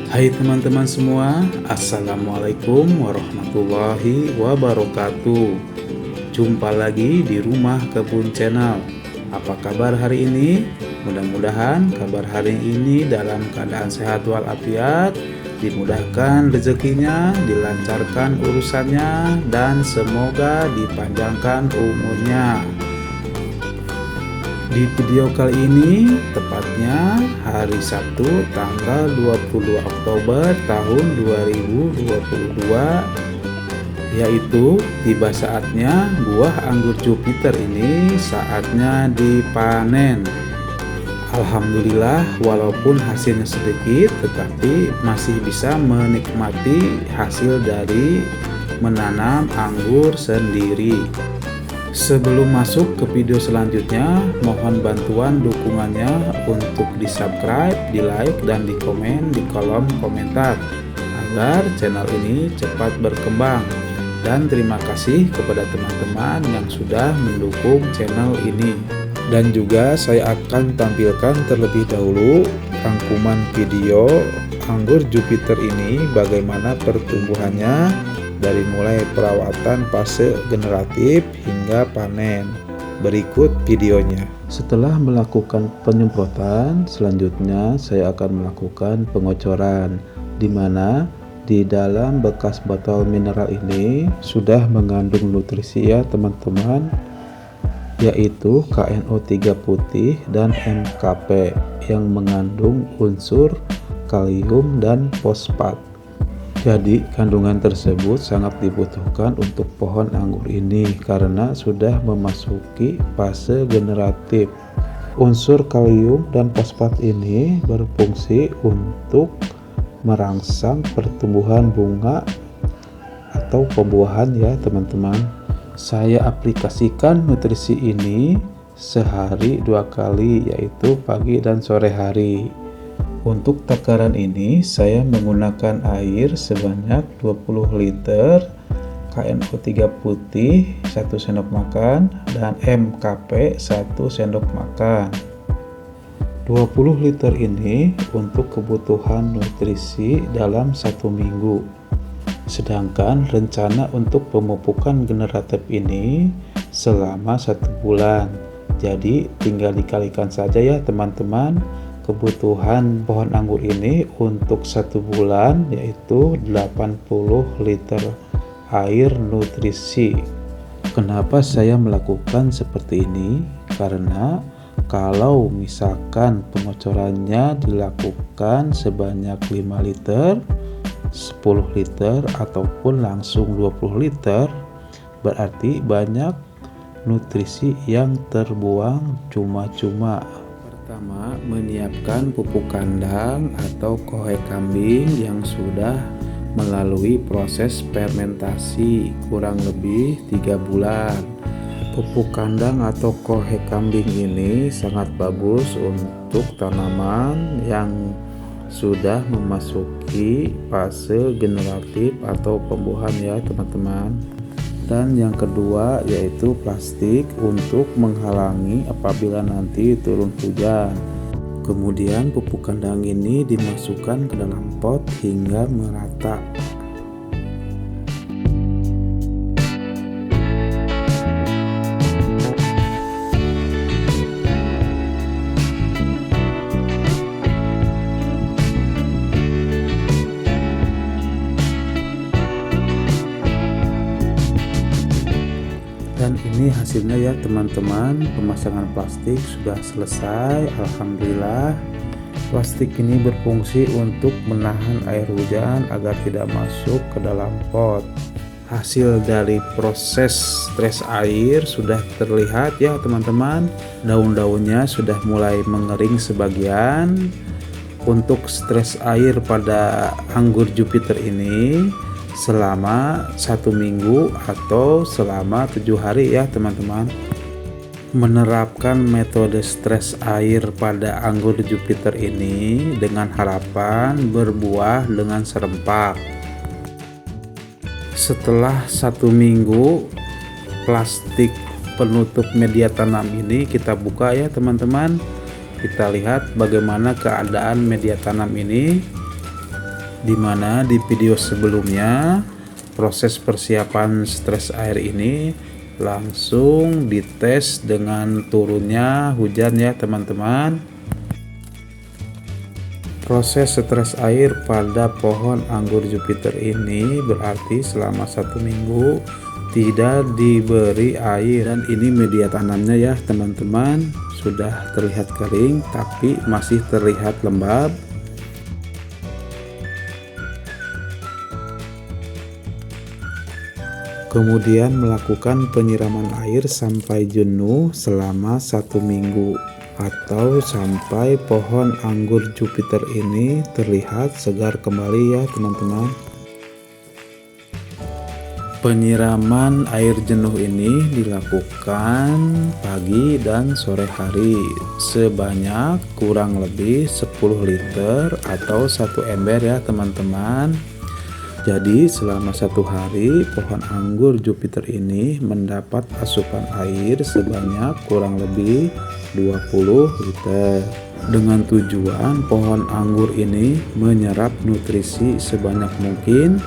Hai teman-teman semua, Assalamualaikum warahmatullahi wabarakatuh. Jumpa lagi di Rumah Kebun Channel. Apa kabar hari ini? Mudah-mudahan kabar hari ini dalam keadaan sehat walafiat, dimudahkan rezekinya, dilancarkan urusannya, dan semoga dipanjangkan umurnya. Di video kali ini, tepatnya hari Sabtu tanggal 22 Oktober tahun 2022, yaitu tiba saatnya buah anggur Jupiter ini saatnya dipanen. Alhamdulillah, walaupun hasilnya sedikit, tetapi masih bisa menikmati hasil dari menanam anggur sendiri. Sebelum masuk ke video selanjutnya, mohon bantuan dukungannya untuk di-subscribe, di-like, dan di-komen di kolom komentar agar channel ini cepat berkembang. Dan terima kasih kepada teman-teman yang sudah mendukung channel ini. Dan juga saya akan tampilkan terlebih dahulu rangkuman video anggur Jupiter ini, bagaimana pertumbuhannya dari mulai perawatan fase generatif hingga panen. Berikut videonya. Setelah melakukan penyemprotan, selanjutnya saya akan melakukan pengocoran, di mana di dalam bekas botol mineral ini sudah mengandung nutrisi ya teman-teman, yaitu KNO3 putih dan MKP yang mengandung unsur kalium dan fosfat. Jadi kandungan tersebut sangat dibutuhkan untuk pohon anggur ini karena sudah memasuki fase generatif. Unsur kalium dan fosfat ini berfungsi untuk merangsang pertumbuhan bunga atau pembuahan ya teman-teman. Saya aplikasikan nutrisi ini sehari 2 kali, yaitu pagi dan sore hari. Untuk takaran ini saya menggunakan air sebanyak 20 liter, KNO3 putih 1 sendok makan, dan MKP 1 sendok makan. 20 liter ini untuk kebutuhan nutrisi dalam 1 minggu. Sedangkan rencana untuk pemupukan generatif ini selama 1 bulan. Jadi tinggal dikalikan saja ya teman-teman kebutuhan pohon anggur ini untuk 1 bulan, yaitu 80 liter air nutrisi. Kenapa saya melakukan seperti ini? Karena kalau misalkan pengocorannya dilakukan sebanyak 5 liter, 10 liter, ataupun langsung 20 liter, berarti banyak nutrisi yang terbuang cuma-cuma. Pertama, menyiapkan pupuk kandang atau kohe kambing yang sudah melalui proses fermentasi kurang lebih 3 bulan. Pupuk kandang atau kohe kambing ini sangat bagus untuk tanaman yang sudah memasuki fase generatif atau pembuahan ya teman-teman. Dan yang kedua yaitu plastik untuk menghalangi apabila nanti turun hujan. Kemudian pupuk kandang ini dimasukkan ke dalam pot hingga merata. Dan ini hasilnya ya teman-teman, pemasangan plastik sudah selesai. Alhamdulillah, plastik ini berfungsi untuk menahan air hujan agar tidak masuk ke dalam pot. Hasil dari proses stres air sudah terlihat ya teman-teman, daun-daunnya sudah mulai mengering sebagian. Untuk stres air pada anggur Jupiter ini selama 1 minggu atau selama 7 hari ya teman-teman. Menerapkan metode stres air pada anggur Jupiter ini dengan harapan berbuah dengan serempak. Setelah 1 minggu, plastik penutup media tanam ini kita buka ya teman-teman. Kita lihat bagaimana keadaan media tanam ini. Dimana di video sebelumnya proses persiapan stres air ini langsung dites dengan turunnya hujan ya teman-teman. Proses stres air pada pohon anggur Jupiter ini berarti selama 1 minggu tidak diberi air, dan ini media tanamnya ya teman-teman sudah terlihat kering tapi masih terlihat lembab. Kemudian melakukan penyiraman air sampai jenuh selama 1 minggu atau sampai pohon anggur Jupiter ini terlihat segar kembali ya teman-teman. Penyiraman air jenuh ini dilakukan pagi dan sore hari sebanyak kurang lebih 10 liter atau 1 ember ya teman-teman. Jadi selama 1 hari pohon anggur Jupiter ini mendapat asupan air sebanyak kurang lebih 20 liter. Dengan tujuan pohon anggur ini menyerap nutrisi sebanyak mungkin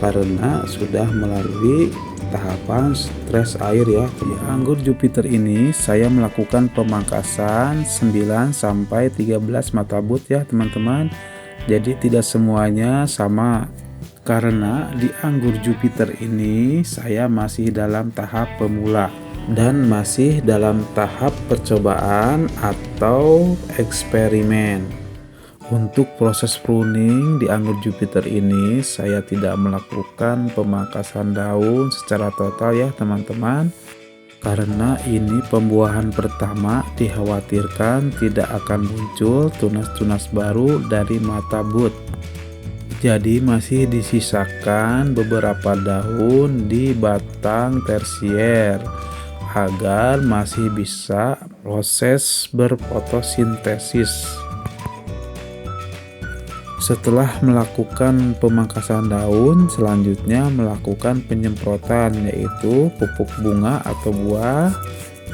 karena sudah melalui tahapan stres air ya. Di anggur Jupiter ini saya melakukan pemangkasan 9 sampai 13 mata but ya teman-teman. Jadi tidak semuanya sama. Karena di anggur Jupiter ini saya masih dalam tahap pemula dan masih dalam tahap percobaan atau eksperimen. Untuk proses pruning di anggur Jupiter ini saya tidak melakukan pemangkasan daun secara total ya teman-teman. Karena ini pembuahan pertama, dikhawatirkan tidak akan muncul tunas-tunas baru dari mata but. Jadi masih disisakan beberapa daun di batang tersier agar masih bisa proses berfotosintesis. Setelah melakukan pemangkasan daun, selanjutnya melakukan penyemprotan yaitu pupuk bunga atau buah,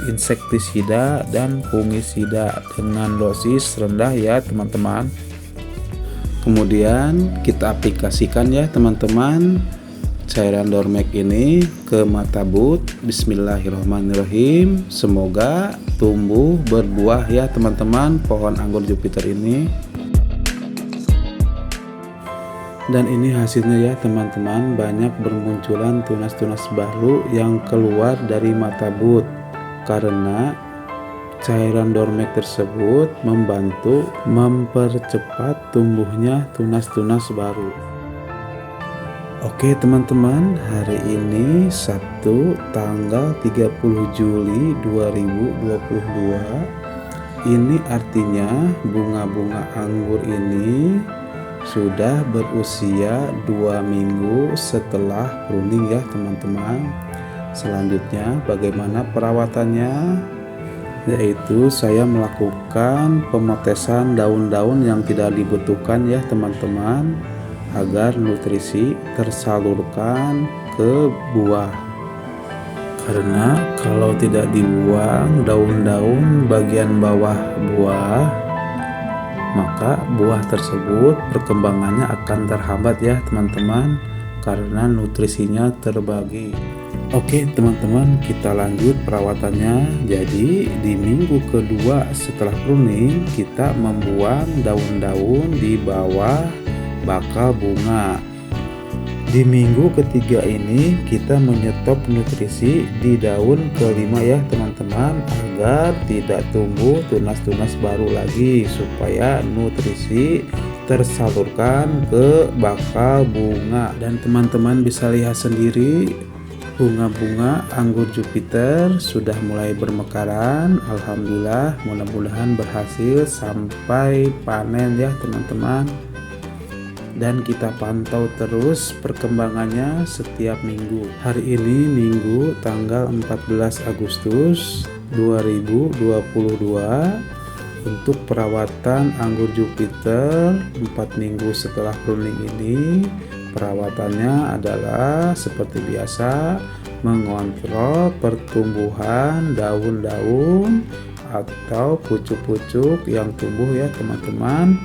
insektisida dan fungisida dengan dosis rendah ya teman-teman. Kemudian kita aplikasikan ya teman-teman cairan Dormek ini ke mata but. Bismillahirrahmanirrahim. Semoga tumbuh berbuah ya teman-teman pohon anggur Jupiter ini. Dan ini hasilnya ya teman-teman, banyak bermunculan tunas-tunas baru yang keluar dari mata but karena cairan Dormek tersebut membantu mempercepat tumbuhnya tunas-tunas baru. Oke teman-teman, hari ini Sabtu tanggal 30 Juli 2022. Ini artinya bunga-bunga anggur ini sudah berusia 2 minggu setelah pruning ya teman-teman. Selanjutnya bagaimana perawatannya? Yaitu saya melakukan pemotesan daun-daun yang tidak dibutuhkan ya teman-teman agar nutrisi tersalurkan ke buah. Karena kalau tidak dibuang daun-daun bagian bawah buah, maka buah tersebut perkembangannya akan terhambat ya teman-teman karena nutrisinya terbagi. Oke teman-teman, kita lanjut perawatannya. Jadi di minggu kedua setelah pruning kita membuang daun-daun di bawah bakal bunga. Di minggu ketiga ini kita menyetop nutrisi di daun kelima ya teman-teman agar tidak tumbuh tunas-tunas baru lagi supaya nutrisi tersalurkan ke bakal bunga. Dan teman-teman bisa lihat sendiri bunga-bunga anggur Jupiter sudah mulai bermekaran. Alhamdulillah, mudah-mudahan berhasil sampai panen ya teman-teman. Dan kita pantau terus perkembangannya setiap minggu. Hari ini Minggu tanggal 14 Agustus 2022. Untuk perawatan anggur Jupiter 4 minggu setelah pruning ini, perawatannya adalah seperti biasa mengontrol pertumbuhan daun-daun atau pucuk-pucuk yang tumbuh ya teman-teman.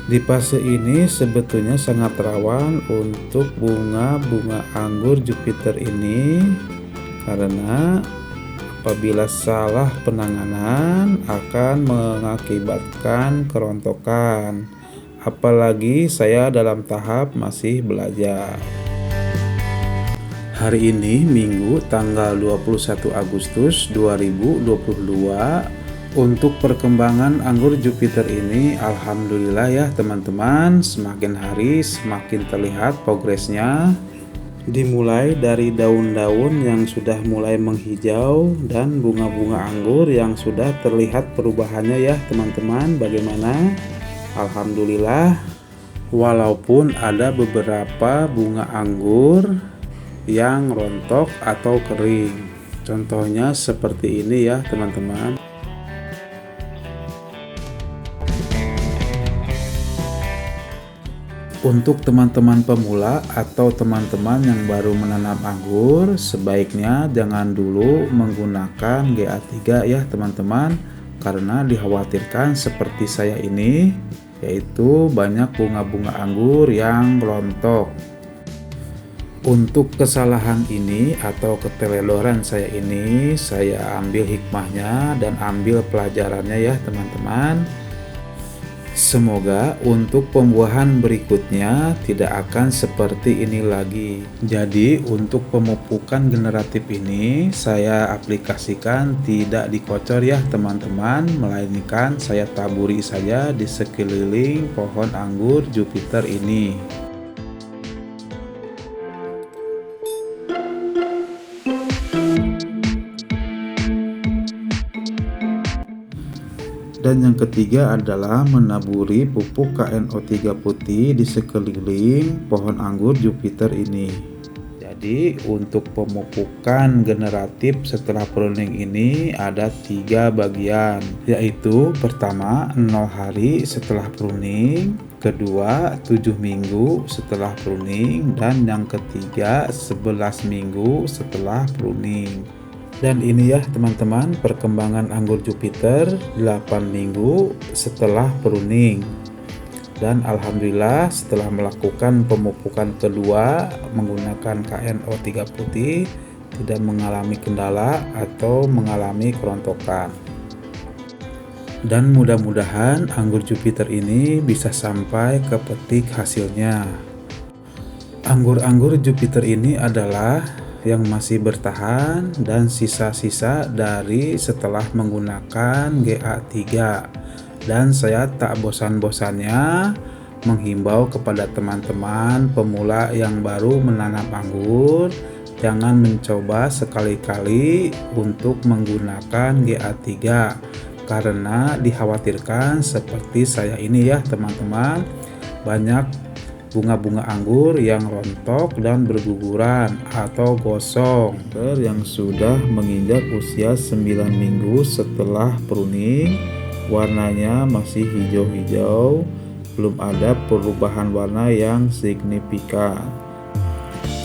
Di fase ini sebetulnya sangat rawan untuk bunga-bunga anggur Jupiter ini karena apabila salah penanganan akan mengakibatkan kerontokan. Apalagi saya dalam tahap masih belajar. Hari ini Minggu tanggal 21 Agustus 2022. Untuk perkembangan anggur Jupiter ini alhamdulillah ya teman-teman, semakin hari semakin terlihat progresnya. Dimulai dari daun-daun yang sudah mulai menghijau dan bunga-bunga anggur yang sudah terlihat perubahannya ya teman-teman. Bagaimana? Alhamdulillah, walaupun ada beberapa bunga anggur yang rontok atau kering. Contohnya seperti ini ya teman-teman. Untuk teman-teman pemula atau teman-teman yang baru menanam anggur, sebaiknya jangan dulu menggunakan GA3 ya teman-teman, karena dikhawatirkan seperti saya ini, yaitu banyak bunga-bunga anggur yang rontok. Untuk kesalahan ini atau keteledoran saya ini, saya ambil hikmahnya dan ambil pelajarannya ya teman-teman. Semoga untuk pembuahan berikutnya tidak akan seperti ini lagi. Jadi untuk pemupukan generatif ini saya aplikasikan tidak dikocor ya teman-teman, melainkan saya taburi saja di sekeliling pohon anggur Jupiter ini. Dan yang ketiga adalah menaburi pupuk KNO3 putih di sekeliling pohon anggur Jupiter ini. Jadi untuk pemupukan generatif setelah pruning ini ada 3 bagian, yaitu pertama 0 hari setelah pruning, kedua 7 minggu setelah pruning, dan yang ketiga 11 minggu setelah pruning. Dan ini ya teman-teman perkembangan anggur Jupiter 8 minggu setelah pruning. Dan alhamdulillah setelah melakukan pemupukan kedua menggunakan KNO3 putih tidak mengalami kendala atau mengalami kerontokan. Dan mudah-mudahan anggur Jupiter ini bisa sampai ke petik hasilnya. Anggur-anggur Jupiter ini adalah yang masih bertahan dan sisa-sisa dari setelah menggunakan GA3, dan saya tak bosan-bosannya menghimbau kepada teman-teman pemula yang baru menanam anggur, jangan mencoba sekali-kali untuk menggunakan GA3 karena dikhawatirkan seperti saya ini ya teman-teman, banyak bunga-bunga anggur yang rontok dan berguguran atau gosong yang sudah menginjak usia 9 minggu setelah pruning, warnanya masih hijau-hijau, belum ada perubahan warna yang signifikan.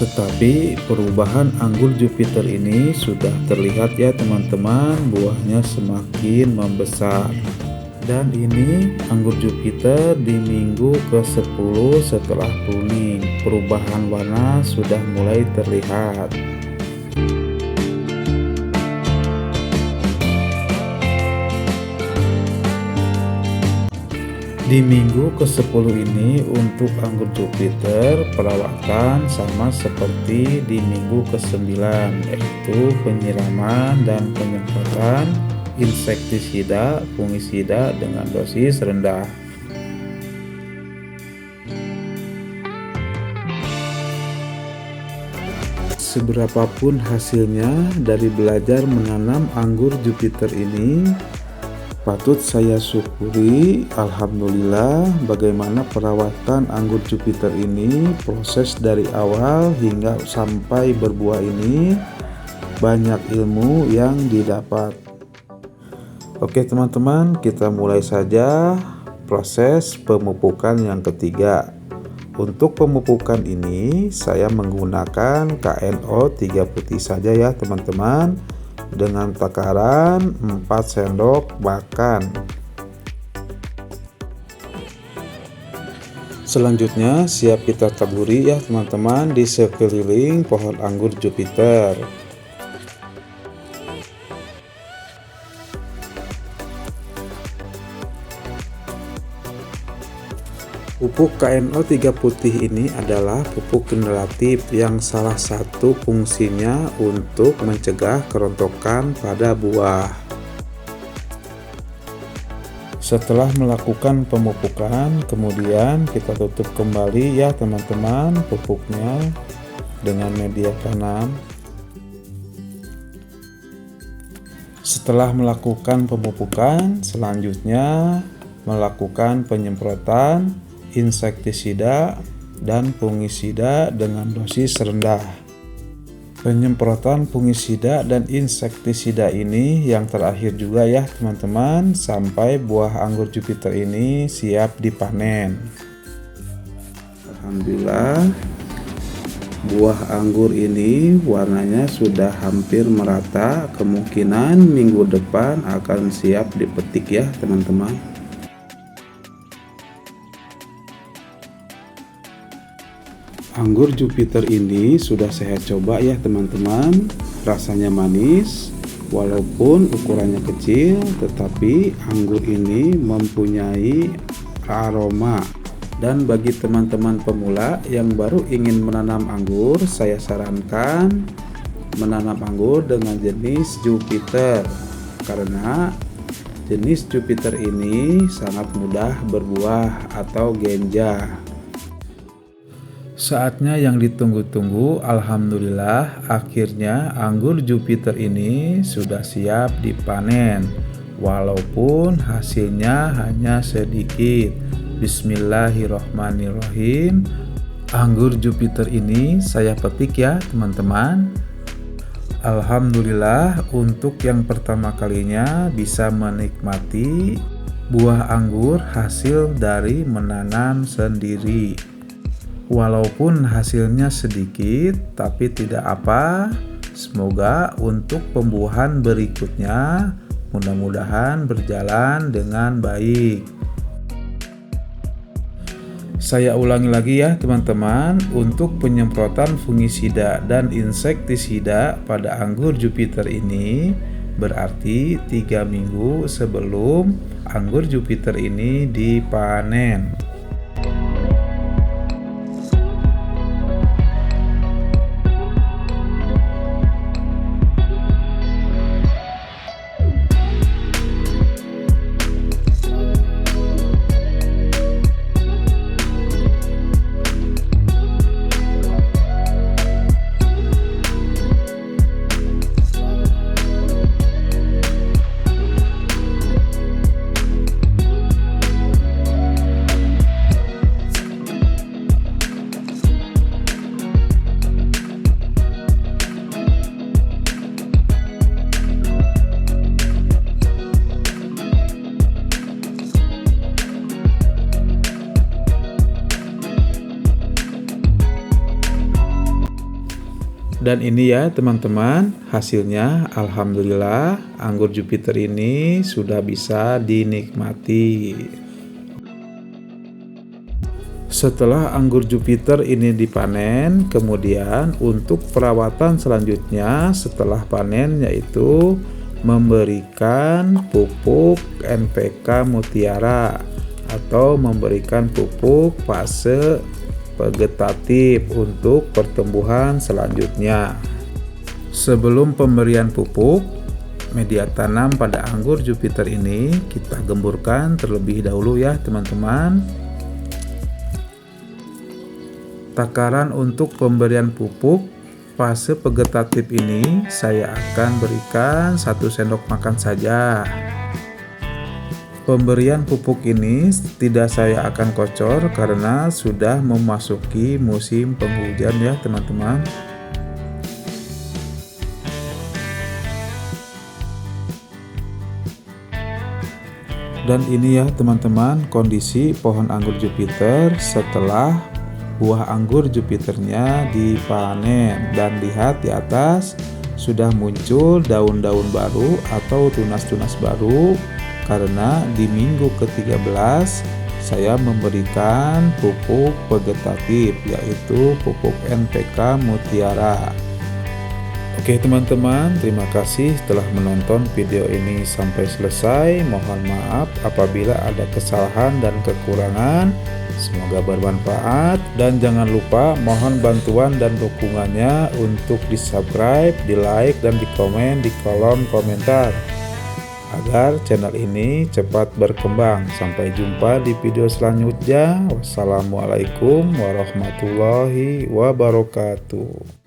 Tetapi perubahan anggur Jupiter ini sudah terlihat ya teman-teman, buahnya semakin membesar. Dan ini anggur Jupiter di minggu ke-10 setelah pruning, perubahan warna sudah mulai terlihat. Di minggu ke-10 ini untuk anggur Jupiter perawatan sama seperti di minggu ke-9, yaitu penyiraman dan penyemprotan insektisida, fungisida dengan dosis rendah. Seberapapun hasilnya dari belajar menanam anggur Jupiter ini, patut saya syukuri alhamdulillah bagaimana perawatan anggur Jupiter ini, proses dari awal hingga sampai berbuah ini, banyak ilmu yang didapat. Oke teman-teman, kita mulai saja proses pemupukan yang ketiga. Untuk pemupukan ini saya menggunakan KNO3 putih saja ya teman-teman, dengan takaran 4 sendok makan. Selanjutnya siap kita taburi ya teman-teman di sekeliling pohon anggur Jupiter. Pupuk KNO3 putih ini adalah pupuk generatif yang salah satu fungsinya untuk mencegah kerontokan pada buah. Setelah melakukan pemupukan, kemudian kita tutup kembali ya teman-teman pupuknya dengan media tanam. Setelah melakukan pemupukan, selanjutnya melakukan penyemprotan insektisida dan fungisida dengan dosis rendah. Penyemprotan fungisida dan insektisida ini yang terakhir juga ya teman-teman, sampai buah anggur Jupiter ini siap dipanen. Alhamdulillah, buah anggur ini warnanya sudah hampir merata, kemungkinan minggu depan akan siap dipetik ya teman-teman. Anggur Jupiter ini sudah saya coba ya teman-teman, rasanya manis, walaupun ukurannya kecil, tetapi anggur ini mempunyai aroma. Dan bagi teman-teman pemula yang baru ingin menanam anggur, saya sarankan menanam anggur dengan jenis Jupiter, karena jenis Jupiter ini sangat mudah berbuah atau genja. Saatnya yang ditunggu-tunggu, alhamdulillah akhirnya anggur Jupiter ini sudah siap dipanen, walaupun hasilnya hanya sedikit. Bismillahirrohmanirrohim. Anggur Jupiter ini saya petik ya teman-teman. Alhamdulillah, untuk yang pertama kalinya bisa menikmati buah anggur hasil dari menanam sendiri. Walaupun hasilnya sedikit, tapi tidak apa. Semoga untuk pembuahan berikutnya mudah-mudahan berjalan dengan baik. Saya ulangi lagi ya teman-teman, untuk penyemprotan fungisida dan insektisida pada anggur Jupiter ini berarti 3 minggu sebelum anggur Jupiter ini dipanen. Dan ini ya teman-teman, hasilnya alhamdulillah anggur Jupiter ini sudah bisa dinikmati. Setelah anggur Jupiter ini dipanen, kemudian untuk perawatan selanjutnya setelah panen yaitu memberikan pupuk NPK Mutiara atau memberikan pupuk fase vegetatif untuk pertumbuhan selanjutnya. Sebelum pemberian pupuk, media tanam pada anggur Jupiter ini kita gemburkan terlebih dahulu ya teman-teman. Takaran untuk pemberian pupuk fase vegetatif ini saya akan berikan 1 sendok makan saja. Pemberian pupuk ini tidak saya akan kocor karena sudah memasuki musim penghujan ya teman-teman. Dan ini ya teman-teman kondisi pohon anggur Jupiter setelah buah anggur Jupiternya dipanen, dan lihat di atas sudah muncul daun-daun baru atau tunas-tunas baru karena di minggu ke-13 saya memberikan pupuk vegetatif, yaitu pupuk NPK Mutiara. Oke teman-teman, terima kasih telah menonton video ini sampai selesai. Mohon maaf apabila ada kesalahan dan kekurangan. Semoga bermanfaat, dan jangan lupa mohon bantuan dan dukungannya untuk di subscribe, di like, dan di komen di kolom komentar agar channel ini cepat berkembang. Sampai jumpa di video selanjutnya. Wassalamualaikum warahmatullahi wabarakatuh.